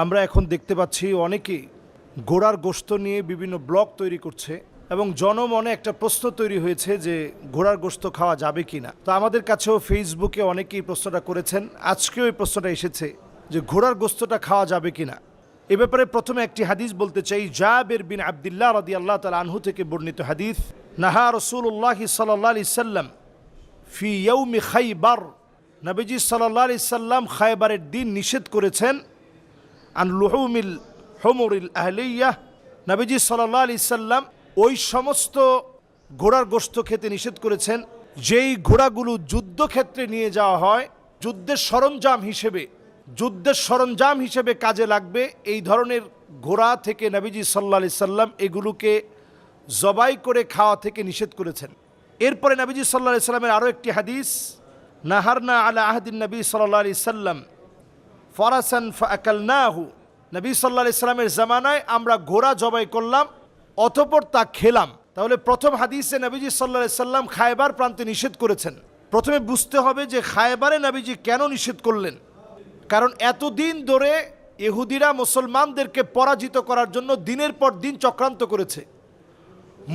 আমরা এখন দেখতে পাচ্ছি অনেকেই ঘোড়ার গোশত নিয়ে বিভিন্ন ব্লগ তৈরি করছে এবং জনমনে একটা প্রশ্ন তৈরি হয়েছে যে ঘোড়ার গোশত খাওয়া যাবে কি না। তো আমাদের কাছেও ফেসবুকে অনেকেই প্রশ্নটা করেছেন, আজকেও এই প্রশ্নটা এসেছে যে ঘোড়ার গোশতটা খাওয়া যাবে কি না। এ ব্যাপারে প্রথমে একটি হাদিস বলতে চাই। জাবের বিন আব্দুল্লাহ রাদিয়াল্লাহু তাআলা আনহু থেকে বর্ণিত হাদিস, নাহা রাসূলুল্লাহ সাল্লাল্লাহু আলাইহি সাল্লাম ফি ইয়াউমি খাইবার, নবীজি সাল্লাল্লাহু আলাইহি সাল্লাম খায়বারের দিন নিষেধ করেছেন আন লুহুমিল হুমুরিল আহলিয়াহ, নবীজি সাল্লাল্লাহু আলাইহি সাল্লাম ওই সমস্ত ঘোড়ার গোশত খেতে নিষেধ করেছেন যেই ঘোড়াগুলো যুদ্ধক্ষেত্রে নিয়ে যাওয়া হয়, যুদ্ধের সরঞ্জাম হিসেবে কাজে লাগবে, এই ধরনের ঘোড়া থেকে নবীজি সাল্লাল্লাহু আলাইহি সাল্লাম এগুলোকে জবাই করে খাওয়া থেকে নিষেধ করেছেন। এরপরে নবীজি সাল্লাল্লাহু আলাইহি সাল্লামের আরও একটি হাদিস, নাহারনা আলা আহদিন নবী সাল্লাল্লাহু আলাইহি সাল্লাম ফারাসান ফাআকালনাহু, নবী সাল্লাল্লাহু আলাইহি সাল্লামের জামানায় আমরা ঘোড়া জবাই করলাম অতঃপর তা খেলাম। তাহলে প্রথম হাদিসে নবীজি সাল্লাল্লাহু আলাইহি সাল্লাম খায়বার প্রান্তে নিষেধ করেছেন। প্রথমে বুঝতে হবে যে খায়বারে নবীজি কেন নিষেধ করলেন। কারণ এতদিন ধরে ইহুদিরা মুসলমানদেরকে পরাজিত করার জন্য দিনের পর দিন চক্রান্ত করেছে।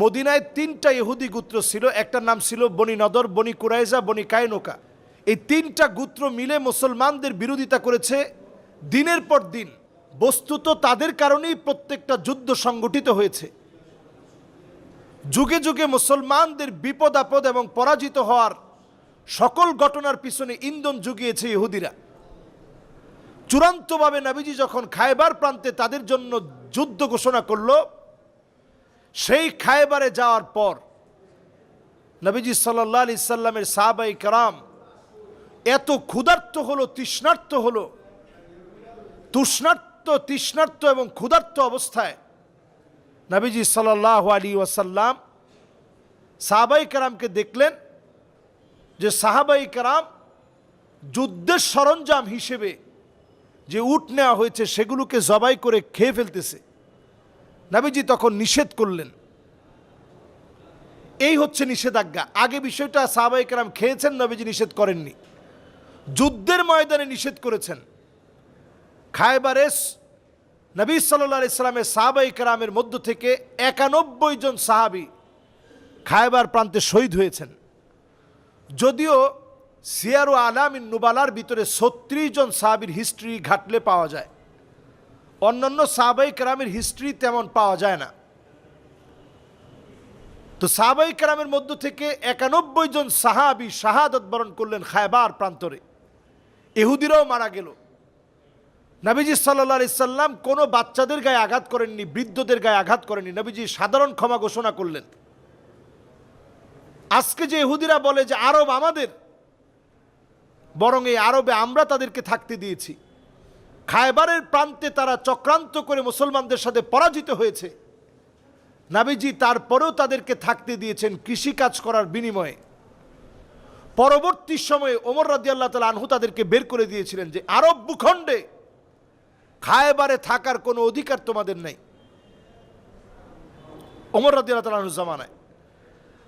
মদিনায় 3টা ইহুদি গোত্র ছিল, একটার নাম ছিল বনি নদর, বনি কুরাইজা, বনি কায়নুকা। এই 3টা গোত্র মিলে মুসলমানদের বিরোধিতা করেছে দিনের পর দিন। বস্তুত তাদের কারণেই প্রত্যেকটা যুদ্ধ সংগঠিত হয়েছে। যুগে যুগে মুসলমানদের বিপদ আপদ এবং পরাজিত হওয়ার সকল ঘটনার পিছনে ইন্ধন জুগিয়েছে ইহুদিরা। চূড়ান্তভাবে নবীজি যখন খায়বার প্রান্তে তাদের জন্য যুদ্ধ ঘোষণা করল, সেই খায়বারে যাওয়ার পর নবীজি সাল্লাল্লাহু আলাইহি সাল্লামের সাহাবায়ে কেরাম এত ক্ষুধার্ত হলো, তৃষ্ণার্ত এবং ক্ষুধার্ত অবস্থায় নবীজি সাল্লাল্লাহু আলাইহি ওয়াসাল্লাম সাহাবায়ে কেরামকে দেখলেন যে সাহাবায়ে কেরাম যুদ্ধের সরঞ্জাম হিসেবে যে উট নেওয়া হয়েছে সেগুলোকে জবাই করে খেয়ে ফেলতেছে। নবীজি তখন নিষেধ করলেন। এই হচ্ছে নিষেধাজ্ঞা। আগে বিষয়টা সাহাবায়ে কেরাম খেয়েছেন, নবীজি নিষেধ করেননি। যুদ্ধের ময়দানে নিষেধ করেছেন। খায়বারে নবী সাল্লাল্লাহু আলাইহি সাল্লামের সাহাবায়ে কেরামের মধ্য থেকে 91 জন সাহাবী খায়বার প্রান্তে শহীদ হয়েছেন। যদিও সিয়ারু আলামিন নুবালার ভিতরে 36 জন সাহাবীর হিস্ট্রি ঘাটলে পাওয়া যায়, অন্যান্য সাহাবায়ে কেরামের হিস্ট্রি তেমন পাওয়া যায় না। তো সাহাবায়ে কেরামের মধ্য থেকে 91 জন সাহাবী শাহাদাত বরণ করলেন খায়বার প্রান্তরে। ইহুদিরাও মারা গেল। নবীজি সাল্লাল্লাহু আলাইহি সাল্লাম কোনো বাচ্চাদের গায়ে আঘাত করেননি, বৃদ্ধদের গায়ে আঘাত করেননি। নবীজি সাধারণ ক্ষমা ঘোষণা করলেন। আজকে যে ইহুদিরা বলে যে আরব আমাদের, বরং এই আরবে আমরা তাদেরকে থাকতে দিয়েছি। খায়বারের প্রান্তে তারা চক্রান্ত করে মুসলমানদের সাথে পরাজিত হয়েছে। নবীজি তারপরেও তাদেরকে থাকতে দিয়েছেন কৃষিকাজ করার বিনিময়ে। পরবর্তী সময়ে ওমর রাদিয়াল্লাহু তাআলা আনহু তাদেরকে বের করে দিয়েছিলেন যে আরব ভূখণ্ডে খায়বারে থাকার কোনো অধিকার তোমাদের নেই, ওমর রাদিয়াল্লাহু তাআলা আনহুর জামানায়।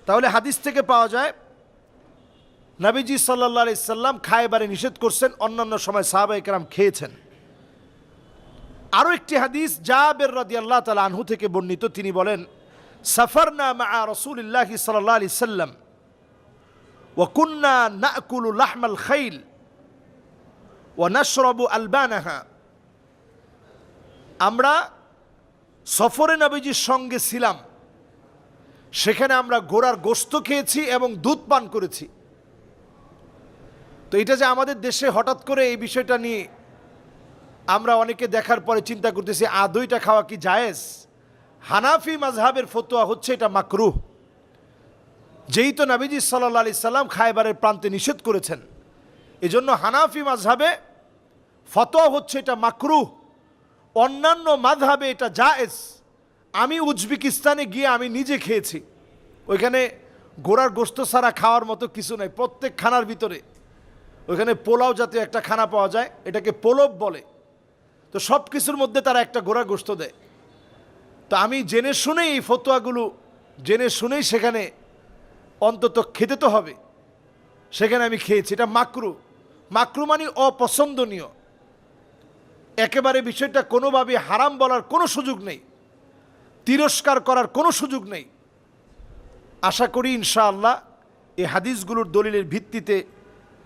তাহলে হাদিস থেকে পাওয়া যায় নবীজি সাল্লাল্লাহু আলাইহি সাল্লাম খায়বারে নিষেধ করছেন, অন্যান্য সময় সাহাবায়ে কেরাম খেয়েছেন। আরও একটি হাদিস জাবের রাদিয়াল্লাহু তাআলা আনহু থেকে বর্ণিত, তিনি বলেন, সাফারনা মা রাসূলিল্লাহ সাল্লাল্লাহু আলাইহি সাল্লাম ওয়া কুননা নাকুলু লাহমাল খাইল ওয়া নাশরাবু আলবানাহা। আমরা সফরে নবীজির সঙ্গে ছিলাম, সেখানে আমরা ঘোড়ার গোশত খেয়েছি এবং দুধ পান করেছি। তো এটা যে আমাদের দেশে হঠাৎ করে এই বিষয়টা নিয়ে আমরা অনেকে দেখার পরে চিন্তা করতেছি আদৌ এটা খাওয়া কি জায়েজ। হানাফি মাযহাবের ফতোয়া হচ্ছে এটা মাকরুহ। যেই তো নবীজি সাল্লাল্লাহু আলাইহি সাল্লাম খায়বারের প্রান্তে নিষেধ করেছেন, এজন্য হানাফি মাযহাবে ফতোয়া হচ্ছে এটা মাকরুহ। অন্যান্য মাযহাবে এটা জায়েজ। আমি উজবেকিস্তানে গিয়ে আমি নিজে খেয়েছি, ওইখানে ঘোড়ার গোশত ছাড়া খাওয়ার মতো কিছু নাই। প্রত্যেক খানার ভিতরে ওইখানে পোলাও জাতীয় একটা খানা পাওয়া যায়, এটাকে পোলব বলে। তো সব কিছুর মধ্যে তারা একটা ঘোড়ার গোশত দেয়। তো আমি জেনে শুনেই এই ফতোয়াগুলো জেনে শুনেই সেখানে অন্তত খেতে তো হবে, সেখানে আমি খেয়েছি। এটা মাকরু, মাকরু মানে অপছন্দনীয়। একেবারে বিষয়টা কোনোভাবে হারাম বলার কোনো সুযোগ নেই, তিরস্কার করার কোনো সুযোগ নেই। আশা করি ইনশাআল্লাহ এই হাদিসগুলোর দলিলের ভিত্তিতে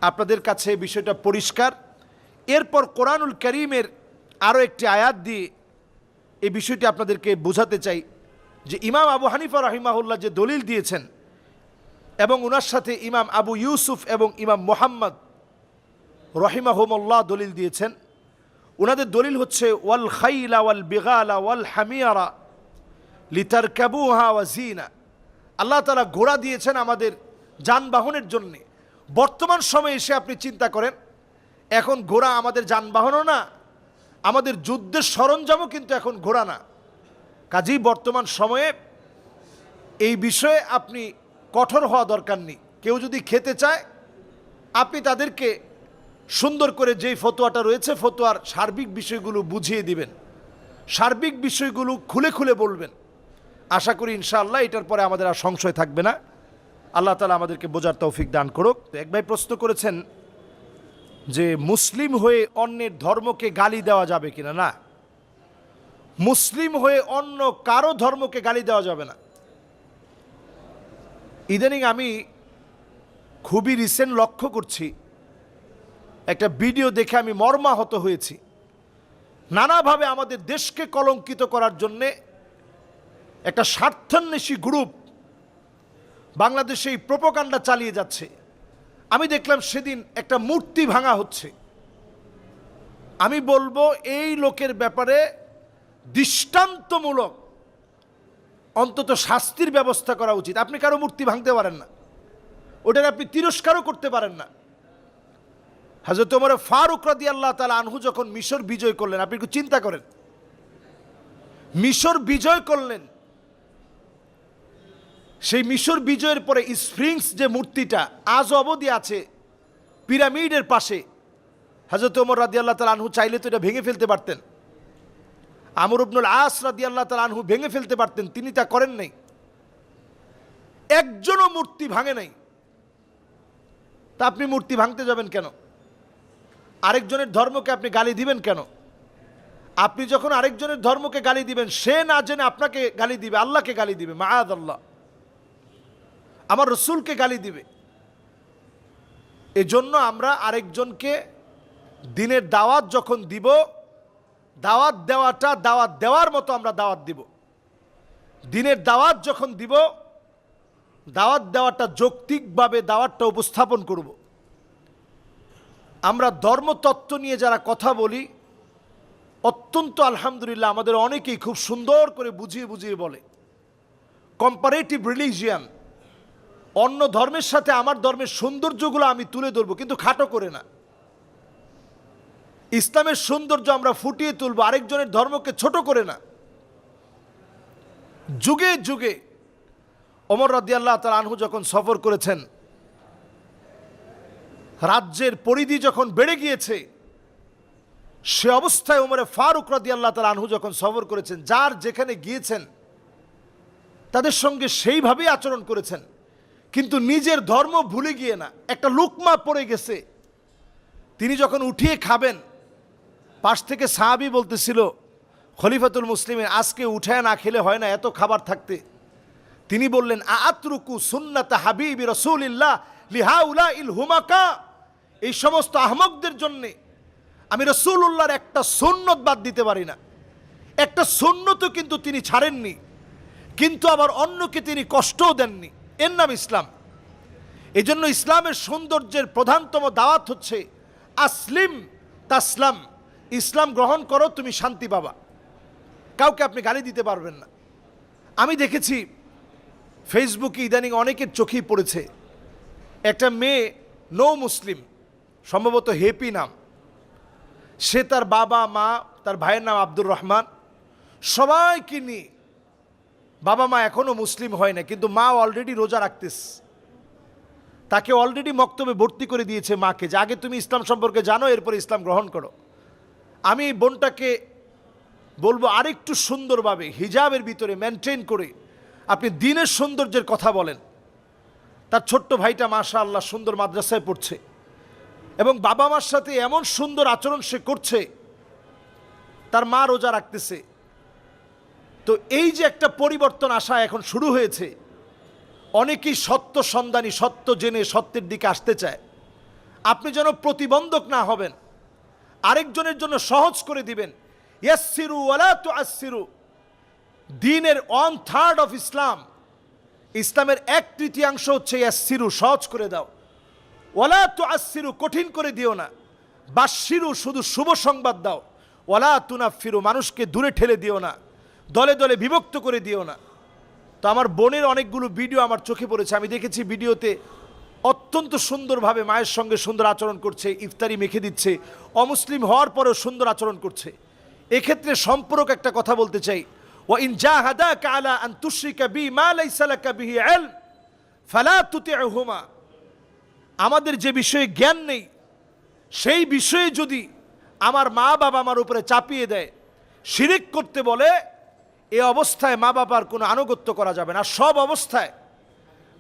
আপনাদের কাছে বিষয়টা পরিষ্কার। এরপর কোরআনুল কারীমের আরও একটি আয়াত দিয়ে এই বিষয়টি আপনাদেরকে বোঝাতে চাই যে ইমাম আবু হানিফা রাহিমাহুল্লাহ যে দলিল দিয়েছেন এবং ওনার সাথে ইমাম আবু ইউসুফ এবং ইমাম মুহাম্মদ রহিমাহুমুল্লাহ দলিল দিয়েছেন। ওনাদের দলিল হচ্ছে ওয়াল খাইলা ওয়াল বিগালা ওয়াল হামিয়ারা লিতারকাবুহা ওয়া জিনা। আল্লাহ তাআলা ঘোড়া দিয়েছেন আমাদের যানবাহনের জন্যে। বর্তমান সময়ে এসে আপনি চিন্তা করেন, এখন ঘোড়া আমাদের যানবাহনও না, আমাদের যুদ্ধের সরঞ্জামও কিন্তু এখন ঘোড়া না। কাজেই বর্তমান সময়ে এই বিষয়ে আপনি কঠোর হওয়া দরকার নেই। কেউ যদি খেতে চায় আপনি তাদেরকে সুন্দর করে যেই ফতোয়াটা রয়েছে ফতোয়ার সার্বিক বিষয়গুলো বুঝিয়ে দিবেন, সার্বিক বিষয়গুলো খুলে খুলে বলবেন। আশা করি ইনশাআল্লাহ এটার পরে আমাদের আর সংশয় থাকবে না। আল্লাহ তাআলা আমাদেরকে বোঝার তৌফিক দান করুক। এক ভাই প্রশ্ন করেছেন যে মুসলিম হয়ে অন্যের ধর্মকে গালি দেওয়া যাবে কিনা। না, মুসলিম হয়ে অন্য কারো ধর্মকে গালি দেওয়া যাবে না। ইদানিং আমি খুবই রিসেন্ট লক্ষ্য করছি, একটা ভিডিও দেখে আমি মর্মাহত হয়েছি। নানাভাবে আমাদের দেশকে কলঙ্কিত করার জন্যে একটা স্বার্থান্বেষী গ্রুপ বাংলাদেশে এই প্রোপাগান্ডা চালিয়ে যাচ্ছে। আমি দেখলাম সেদিন একটা মূর্তি ভাঙা হচ্ছে। আমি বলবো এই লোকের ব্যাপারে দৃষ্টান্তমূলক অন্তত শাস্তির ব্যবস্থা করা উচিত। আপনি কারো মূর্তি ভাঙতে পারেন না, ওটার আপনি তিরস্কারও করতে পারেন না। হযরত ওমর ফারুক রাদিয়াল্লাহু তাআলা আনহু যখন মিশর বিজয় করলেন, আপনি একটু চিন্তা করেন, মিশর বিজয় করলেন, সেই মিশর বিজয়ের পরে স্ফিংস যে মূর্তিটা আজ অবধি আছে পিরামিডের পাশে, হযরত ওমর রাদিয়াল্লাহু তাআলা আনহু চাইলে তো এটা ভেঙে ফেলতে পারতেন। আমর ইবনুল আস রাদিয়াল্লাহু তাআলা আনহু ভেঙে ফেলতে পারতেন, তিনি তা করেন নাই। একজনও মূর্তি ভাঙে নাই। তা আপনি মূর্তি ভাঙতে যাবেন কেন? আরেকজনের ধর্মকে আপনি গালি দিবেন কেন? আপনি যখন আরেকজনের ধর্মকে গালি দিবেন, সে না জেনে আপনাকে গালি দিবে, আল্লাহকে গালি দিবে, মাআযাল্লাহ, আমার রসুলকে গালি দিবে। এজন্য আমরা আরেকজনকে দিনের দাওয়াত যখন দিব, দাওয়াত দেওয়াটা দাওয়াত দেওয়ার মতো আমরা দাওয়াত দিব। দিনের দাওয়াত যখন দিব, দাওয়াত দেওয়াটা যৌক্তিকভাবে দাওয়াতটা উপস্থাপন করব। আমরা ধর্মতত্ত্ব নিয়ে যারা কথা বলি, অত্যন্ত আলহামদুলিল্লাহ আমাদের অনেকেই খুব সুন্দর করে বুঝিয়ে বুঝিয়ে বলে। কম্পারেটিভ রিলিজিয়ান, অন্য ধর্মের সাথে আমার ধর্মের সৌন্দর্যগুলো আমি তুলে ধরবো, কিন্তু খাটো করে না। ইসলামের সৌন্দর্য আমরা ফুটিয়ে তুলবো, আরেকজনের ধর্মকে ছোট করে না। যুগে যুগে ওমর রাদিয়াল্লাহু তাআলা আনহু যখন সফর করেছেন, রাজ্যের পরিধি যখন বেড়ে গিয়েছে, সে অবস্থায় ওমর ফারুক রাদিয়াল্লাহু তাআলা আনহু যখন সফর করেছেন, যার যেখানে গিয়েছেন তাদের সঙ্গে সেইভাবেই আচরণ করেছেন, কিন্তু নিজের ধর্ম ভুলে গিয়ে না। একটা লুকমা পড়ে গেছে, তিনি যখন উঠিয়ে খাবেন, পাশ থেকে সাহাবী বলতেছিল খলিফাতুল মুসলিমিন, আজকে উঠায় না খেলে হয় না, এত খাবার থাকতে। তিনি বললেন, আতরুকু সুন্নাত হাবিবি রাসূলিল্লাহ লিহাউলাইল হুমাকা, এই সমস্ত আহমকদের জন্যে আমি রাসূলুল্লাহর একটা সুন্নত বাদ দিতে পারি না। একটা সুন্নতও কিন্তু তিনি ছাড়েননি, কিন্তু আবার অন্যকে তিনি কষ্টও দেননি। এর নাম ইসলাম। এজন্য ইসলামের সৌন্দর্যের প্রধানতম দাওয়াত হচ্ছে আসলিম তাসলাম, ইসলাম গ্রহণ করো, তুমি শান্তি পাবা। কাউকে আপনি গালি দিতে পারবেন না। আমি দেখেছি ফেসবুকে ইদানিং অনেকের চোখেই পড়েছে, একটা মেয়ে নো মুসলিম, সম্ভবত হেপি নাম, সে তার বাবা মা, তার ভাইয়ের নাম আব্দুর রহমান, সবাইকে নিয়ে, বাবা মা এখনও মুসলিম হয় না কিন্তু মা অলরেডি রোজা রাখতেস, তাকে অলরেডি মক্তবে ভর্তি করে দিয়েছে মাকে, যে আগে তুমি ইসলাম সম্পর্কে জানো, এরপর ইসলাম গ্রহণ করো। আমি বোনটাকে বলবো আরেকটু সুন্দরভাবে হিজাবের ভিতরে মেনটেন করে আপনি দিনের সৌন্দর্যের কথা বলেন। তার ছোট্ট ভাইটা মাশাআল্লাহ সুন্দর মাদ্রাসায় পড়ছে এবং বাবা মার সাথে এমন সুন্দর আচরণ সে করছে, তার মা রোজা রাখতেছে। তো এই যে একটা পরিবর্তন আসা এখন শুরু হয়েছে, অনেকেই সত্য সন্ধানী, সত্য জেনে সত্যের দিকে আসতে চায়। আপনি যেন প্রতিবন্ধক না হবেন, আরেকজনের জন্য সহজ করে দিবেন। ইয়াসসিরু ওয়ালা তুআসসিরু, দ্বীনের 1/3 অফ ইসলাম, ইসলামের 1/3 হচ্ছে ইয়াসসিরু, সহজ করে দাও। ওয়ালা তুআসসিরু, কঠিন করে দিও না। বাশশিরু, শুধু শুভ সংবাদ দাও। ওয়ালা তুনাফফিরু, মানুষকে দূরে ঠেলে দিও না, দলে দলে বিভক্ত করে দিও না। তো আমার বোনের অনেকগুলো ভিডিও আমার চোখে পড়েছে, আমি দেখেছি ভিডিওতে অত্যন্ত সুন্দরভাবে মায়ের সঙ্গে সুন্দর আচরণ করছে, ইফতারি মেখে দিচ্ছে, অমুসলিম হওয়ার পরেও সুন্দর আচরণ করছে। এক্ষেত্রে সম্পূরক একটা কথা বলতে চাই, ওয়া ইন জাহাদাকা আলা আন তুশরিকা বি মা লাইসা লাকা বিহি ইলম ফালা তুতি'হুমা, আমাদের যে বিষয়ে জ্ঞান নেই সেই বিষয়ে যদি আমার মা বাবা আমার উপরে চাপিয়ে দেয়, শিরিক করতে বলে, এ অবস্থায় মা বাবার কোনো আনুগত্য করা যাবে না। সব অবস্থায়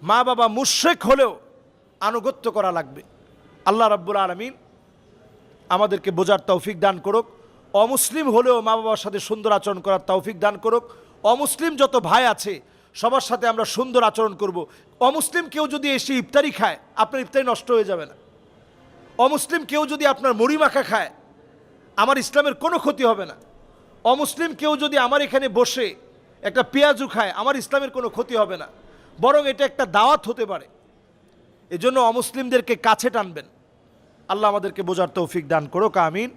মা বাবা মুশরিক হলেও আনুগত্য করা লাগবে। আল্লাহ রাব্বুল আলামিন আমাদেরকে বোঝার তৌফিক দান করুক। অমুসলিম হলেও মা বাবার সাথে সুন্দর আচরণ করার তৌফিক দান করুক। অমুসলিম যত ভাই আছে সবার সাথে আমরা সুন্দর আচরণ করব। অমুসলিম কেউ যদি এসে ইফতারি খায়, আপনার ইফতারি নষ্ট হয়ে যাবে না। অমুসলিম কেউ যদি আপনার মুড়ি মাখা খায়, আমার ইসলামের কোনো ক্ষতি হবে না। অমুসলিম কেউ যদি আমার এখানে বসে একটা পেঁয়াজু খায়, আমার ইসলামের কোনো ক্ষতি হবে না, বরং এটা একটা দাওয়াত হতে পারে। এজন্য অমুসলিমদেরকে কাছে টানবেন। আল্লাহ আমাদেরকে বোঝার তৌফিক দান করুক, আমিন।